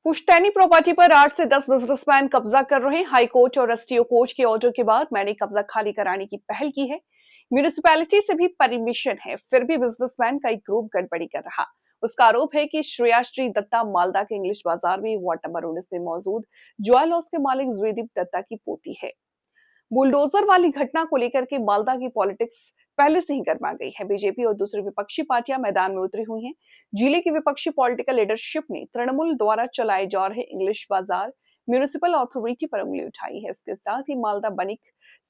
पुश्तैनी प्रॉपर्टी पर 8 से 10 बिजनेसमैन कब्जा कर रहे हैं। हाई कोर्ट और एसटीओ कोर्ट के ऑर्डर के बाद मैंने कब्जा खाली कराने की पहल की है। म्यूनिसिपैलिटी से भी परमिशन है, फिर भी बिजनेसमैन का एक ग्रुप गड़बड़ी कर रहा। उसका आरोप है कि श्रेयाश्री दत्ता मालदा के इंग्लिश बाजार में वार्ड नंबर 19 में मौजूद ज्वेल हाउस के मालिक जुएदीप दत्ता की पोती है। बुलडोजर वाली घटना को लेकर के मालदा की पॉलिटिक्स पहले से ही गर्मा गई है। बीजेपी और दूसरी विपक्षी पार्टियां मैदान में उतरी हुई हैं। जिले की विपक्षी पॉलिटिकल लीडरशिप ने तृणमूल द्वारा चलाए जा रहे इंग्लिश बाजार म्यूनिसिपल अथॉरिटी पर उंगली उठाई है। इसके साथ ही मालदा बनिक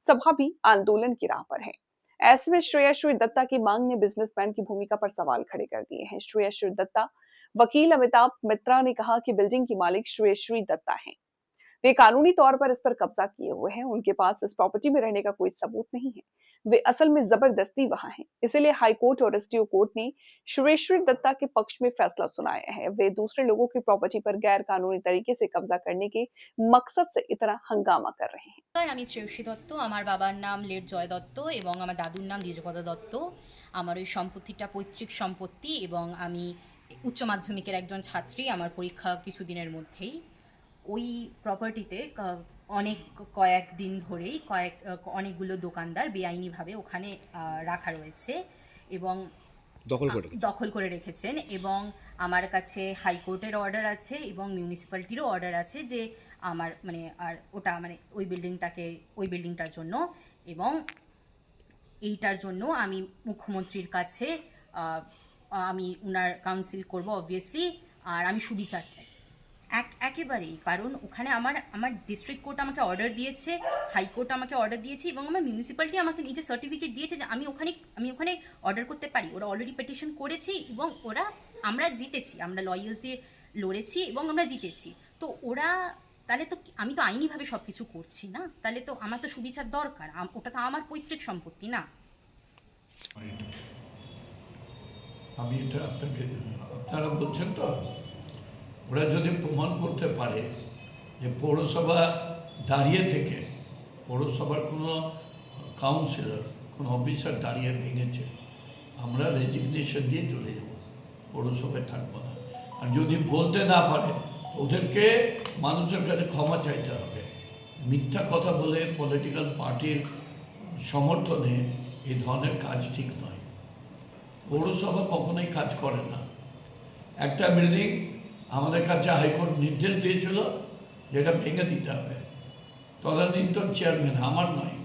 सभा भी आंदोलन की राह पर है। ऐसे में श्रेयाश्री दत्ता की मांग ने बिजनेसमैन की भूमिका पर सवाल खड़े कर दिए हैं। श्रेयाश्री दत्ता वकील अमिताभ मित्रा ने कहा कि बिल्डिंग की मालिक श्रेयाश्री दत्ता है, वे कानूनी तौर पर इस पर कब्जा किए हुए हैं। उनके पास इस प्रॉपर्टी में रहने का कोई सबूत नहीं है, वे असल में जबरदस्ती वहां हैं। इसीलिए हाई कोर्ट और एसटीओ कोर्ट ने श्रेयाश्री दत्ता के पक्ष में फैसला सुनाया है। वे दूसरे लोगों की प्रॉपर्टी पर गैर कानूनी तरीके से कब्जा करने के मकसद से इतना हंगामा कर रहे हैं। আমি শ্রেয়সী দত্ত, আমার বাবার নাম লেট জয় দত্ত এবং আমার দাদুর নাম দ্বিজপদ দত্ত। আমার ওই সম্পত্তিটা পৈতৃক সম্পত্তি এবং আমি উচ্চ মাধ্যমিকের একজন ছাত্রী। আমার পরীক্ষা কিছুদিনের মধ্যেই। ওই প্রপার্টিতে কয়েকদিন ধরেই অনেকগুলো দোকানদার বেআইনিভাবে ওখানে রাখা রয়েছে এবং দখল করে রেখেছেন এবং আমার কাছে হাইকোর্টের অর্ডার আছে এবং মিউনিসিপ্যালিটিরও অর্ডার আছে যে আমার আর ওটা ওই বিল্ডিংটার জন্য এবং এইটার জন্য আমি মুখ্যমন্ত্রীর কাছে আমি উনার কাউন্সিল করব অবভিয়াসলি। আর আমি সুবিচার চাই একেবারেই, কারণ ওখানে আমার ডিস্ট্রিক্ট কোর্ট আমাকে অর্ডার দিয়েছে, হাইকোর্ট আমাকে অর্ডার দিয়েছে এবং আমার মিউনিসিপ্যালিটি আমাকে নিজে সার্টিফিকেট দিয়েছে যে আমি ওখানে অর্ডার করতে পারি। ওরা অলরেডি পিটিশন করেছে এবং আমরা জিতেছি, আমরা লয়ার্স দিয়ে লড়েছি এবং আমরা জিতেছি। তো তাহলে তো আমি তো আইনিভাবে সব কিছু করছি না, তাহলে তো আমার তো সুবিচার দরকার। ওটা তো আমার পৈতৃক সম্পত্তি না। আমি এটা আপনারা বলছেন তো, ওরা যদি প্রমাণ করতে পারে যে পৌরসভা দাঁড়িয়ে থেকে পৌরসভার কোনো কাউন্সিলর কোনো অফিসার দাঁড়িয়ে ভেঙেছে, আমরা রেজিগনেশন দিয়ে চলে যাব, পৌরসভায় থাকবো না। আর যদি বলতে না পারে ওদেরকে মানুষের কাছে ক্ষমা চাইতে হবে। মিথ্যা কথা বলে পলিটিক্যাল পার্টির সমর্থনে এই ধরনের কাজ ঠিক নয়। পৌরসভা কখনোই কাজ করে না। একটা বিল্ডিং আমাদের কাছে হাইকোর্ট নির্দেশ দিয়েছিল যেটা ভেঙে দিতে হবে। তদানীন্ত চেয়ারম্যান, আমার নয়,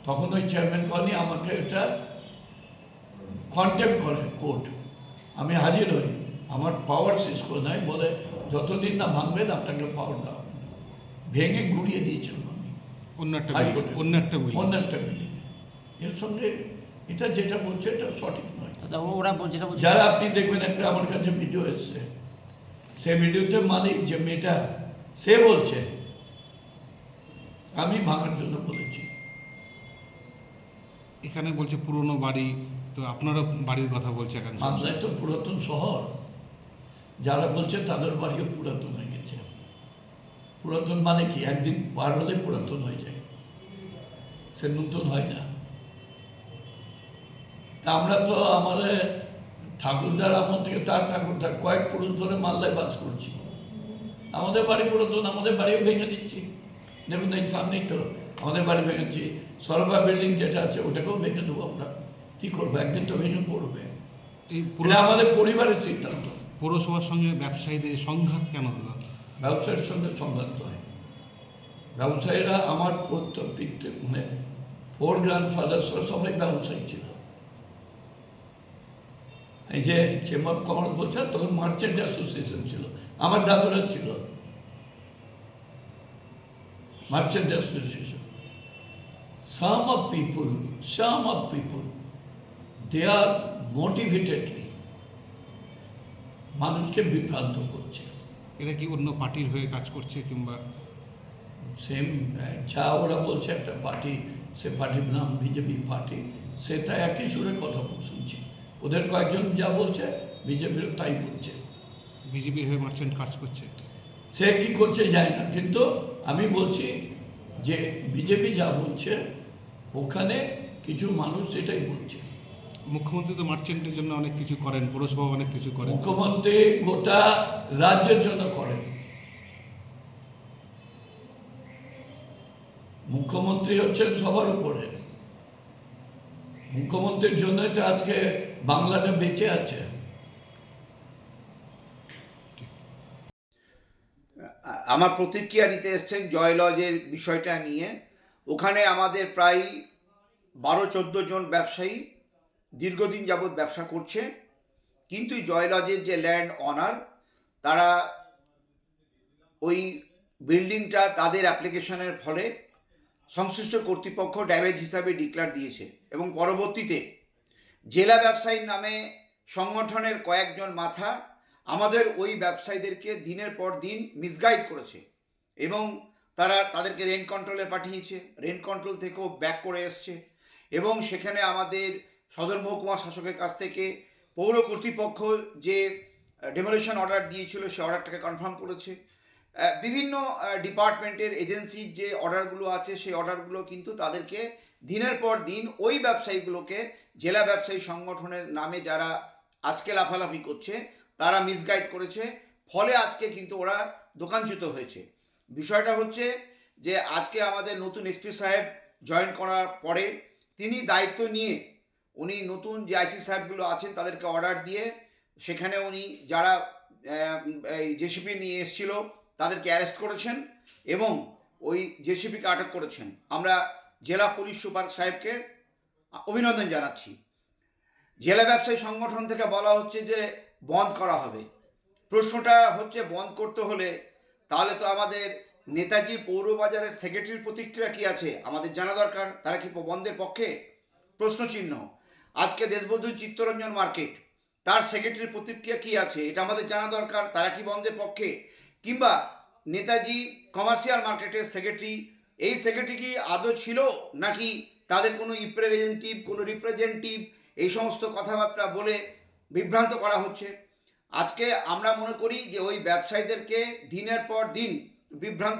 তখন ওই চেয়ারম্যান করেনি, আমাকে এটা কন্টেম্প করে কোর্ট। আমি হাজির হই, আমার পাওয়ার শেষ করে নাই বলে যতদিন না ভাঙবেন আপনাকে পাওয়ার দেওয়া হবে। ভেঙে গুড়িয়ে দিয়েছিলাম আমি অন্য একটা বিল্ডিং। এর সঙ্গে এটা যেটা বলছে এটা সঠিক নয়। যারা আপনি দেখবেন, একটা আমার কাছে ভিডিও এসছে, সে ভিডিওতে মালিক যে মেয়েটা, সে বলছে আমি ভাঙার জন্য বলেছি। এখানে বলছে পুরনো বাড়ি, তো আপনারা বাড়ির কথা বলছে। এখানে মালদায় তো পুরাতন শহর, যারা বলছে তাদের বাড়িও পুরাতন হয়ে গেছে। পুরাতন মানে কি, একদিন পার হলে পুরাতন হয়ে যায়, সে নতুন হয় না। তা আমরা তো আমাদের ঠাকুরদার আমল থেকে তার ঠাকুরদার কয়েক পুরুষ ধরে মালদায় বাস করছি। আমাদের বাড়ি পুরাতন, আমাদের বাড়িও ভেঙে দিচ্ছি। দেখুন এই সামনেই তো আমাদের বাড়ি ভেঙেছি। সরবা বিল্ডিং যেটা আছে ওটাকেও ভেঙে দেবো। আমরা কী করবো, একদিন তো ভেঙে পড়বে। এটা আমাদের পরিবারের সিদ্ধান্ত। পৌরসভার সঙ্গে ব্যবসায়ীদের সংঘাত কেন হলো? ব্যবসায়ীর সঙ্গে সংঘাত হয়। ব্যবসায়ীরা আমার ফোর গ্র্যান্ডফাদার্সরা সবাই ব্যবসায়ী ছিল। এই যে চেম্বার অফ কমার্স বলছে, তখন মার্চেন্ট অ্যাসোসিয়েশন ছিল, আমার দাদুরা ছিল merchant association. Some of people, they are motivatedly মানুষকে বিভ্রান্ত করছে। এরা কি অন্য পার্টির হয়ে কাজ করছে কিংবা সেম যা ওরা বলছে একটা পার্টি, সে পার্টির নাম বিজেপি পার্টি, সেটা একই সুরে কথা শুনছি। ওদের কয়েকজন যা বলছে বিজেপির তাই বলছে। বিজেপির হয়ে মার্চেন্ট কাজ করছে, সে কি করছে যায় না, কিন্তু আমি বলছি যে বিজেপি যা বলছে ওখানে কিছু মানুষ সেটাই বলছে। মুখ্যমন্ত্রী তো মার্চেন্টের জন্য অনেক কিছু করেন, পৌরসভা অনেক কিছু করেন। মুখ্যমন্ত্রী গোটা রাজ্যের জন্য করেন। মুখ্যমন্ত্রী হচ্ছেন সবার উপরে। মুখ্যমন্ত্রীর জন্যই তো আজকে বাংলাটা বেঁচে আছে। আমার প্রতিক্রিয়া নিতে এসছেন জয় লজের বিষয়টা নিয়ে। ওখানে আমাদের প্রায় 12-14 জন ব্যবসায়ী দীর্ঘদিন যাবৎ ব্যবসা করছে, কিন্তু জয় লজের যে ল্যান্ড অনার, তারা ওই বিল্ডিংটা তাদের অ্যাপ্লিকেশনের ফলে সংশ্লিষ্ট কর্তৃপক্ষ ড্যামেজ হিসাবে ডিক্লার দিয়েছে এবং পরবর্তীতে জেলা ব্যবসায়ীর নামে সংগঠনের কয়েকজন মাথা আমাদের ওই ব্যবসায়ীদেরকে দিনের পর দিন মিসগাইড করেছে এবং তারা তাদেরকে রেন্ট কন্ট্রোলে পাঠিয়েছে, রেন্ট কন্ট্রোল থেকেও ব্যাক করে এসছে এবং সেখানে আমাদের সদর মহকুমা শাসকের কাছ থেকে পৌর কর্তৃপক্ষ যে ডেমোলিশন অর্ডার দিয়েছিল সে অর্ডারটাকে কনফার্ম করেছে। বিভিন্ন ডিপার্টমেন্টের এজেন্সির যে অর্ডারগুলো আছে সেই অর্ডারগুলো কিন্তু তাদেরকে দিনের পর দিন ওই ব্যবসায়ীগুলোকে জেলা ব্যবসায়ী সংগঠনের নামে যারা আজকে লাফালাফি করছে তারা মিসগাইড করেছে, ফলে আজকে কিন্তু ওরা দোকানচ্যুত হয়েছে। বিষয়টা হচ্ছে যে আজকে আমাদের নতুন এসপি সাহেব জয়েন করার পরে তিনি দায়িত্ব নিয়ে উনি নতুন যে আইসি সাহেবগুলো আছেন তাদেরকে অর্ডার দিয়ে সেখানে উনি যারা জেসিপি নিয়ে এসেছিল তাদেরকে অ্যারেস্ট করেছেন এবং ওই জেসিপিকে আটক করেছেন। আমরা জেলা পুলিশ সুপার সাহেবকে অভিনন্দন জানাচ্ছি। জেলা ব্যবসায়ী সংগঠন থেকে বলা হচ্ছে যে বন্ধ করা হবে। প্রশ্নটা হচ্ছে বন্ধ করতে হলে তাহলে তো আমাদের নেতাজি পৌরবাজারের সেক্রেটারির প্রতিক্রিয়া কী আছে আমাদের জানা দরকার। তারা কি বন্ধের পক্ষে? প্রশ্নচিহ্ন। আজকে দেশবন্ধু চিত্তরঞ্জন মার্কেট তার সেক্রেটারির প্রতিক্রিয়া কী আছে এটা আমাদের জানা দরকার। তারা কি বন্ধের পক্ষে? কিংবা নেতাজি কমার্শিয়াল মার্কেটের সেক্রেটারি, এই সেক্রেটারি কি আদৌ ছিল নাকি তাদের কোনো রিপ্রেজেন্টেটিভ এই সমস্ত কথাবার্তা বলে বিভ্রান্ত করা হচ্ছে। আজকে আমরা মনে করি যে ওই ব্যবসায়ীদেরকে দিনের পর দিন বিভ্রান্ত